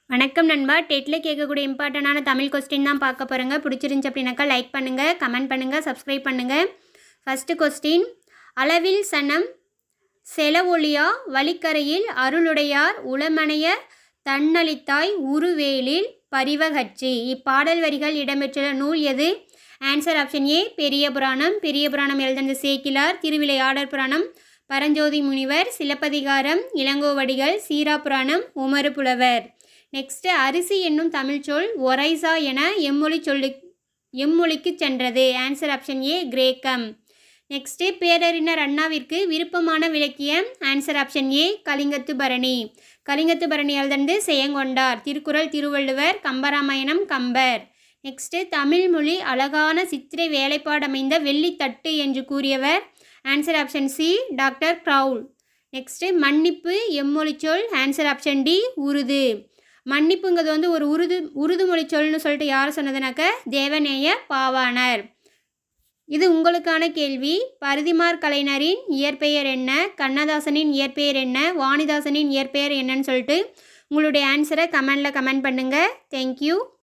வணக்கம் நண்பா. டெட்டில் கேட்கக்கூடிய இம்பார்ட்டண்டான தமிழ் கொஸ்டின் தான் பார்க்க போகிறேங்க. பிடிச்சிருந்துச்சி அப்படின்னாக்கா லைக் பண்ணுங்கள், கமெண்ட் பண்ணுங்கள், சப்ஸ்கிரைப் பண்ணுங்கள். ஃபஸ்ட்டு கொஸ்டின், அளவில் சனம் செலவொழியா வழிக்கரையில் அருளுடையார் உளமனைய தன்னளித்தாய் உருவேலில் பரிவகச்சி. இப்பாடல் வரிகள் இடம்பெற்றுள்ள நூல் எது? ஆன்சர் ஆப்ஷன் ஏ பெரிய புராணம். பெரிய புராணம் எழுதின சேக்கிலார். திருவிளையாடற் புராணம் பரஞ்சோதி முனிவர். சிலப்பதிகாரம் இளங்கோவடிகள். சீரா புராணம் உமறு புலவர். நெக்ஸ்ட்டு, அரிசி என்னும் தமிழ் சொல் ஒரைசா என எம்மொழிக்கு சென்றது. ஆன்சர் ஆப்ஷன் ஏ கிரேக்கம். நெக்ஸ்ட்டு, பேரறிஞர் அண்ணாவிற்கு விருப்பமான விளக்கியம். Answer option A Kalingathu Parani. Kalingathu Parani எழுதந்து செயங்கொண்டார். திருக்குறள் திருவள்ளுவர். கம்பராமாயணம் கம்பர். நெக்ஸ்ட்டு, தமிழ் மொழி அழகான சித்திரை வேலைப்பாடமைந்த வெள்ளித்தட்டு என்று கூறியவர். Answer option C doctor Graul. Next, மன்னிப்பு எம்மொழி சொல். Answer option D Urdu. மன்னிப்புங்கிறது ஒரு உருது மொழி சொல்னு சொல்லிட்டு யார் சொன்னதுனாக்க தேவநேய பாவாணர். இது உங்களுக்கான கேள்வி. பரிதிமாற் கலைஞரின் இயற்பெயர் என்ன? கண்ணதாசனின் இயற்பெயர் என்ன? வாணிதாசனின் இயற்பெயர் என்னன்னு சொல்லிட்டு உங்களுடைய ஆன்சரை கமெண்டில் கமெண்ட் பண்ணுங்கள். தேங்க்யூ.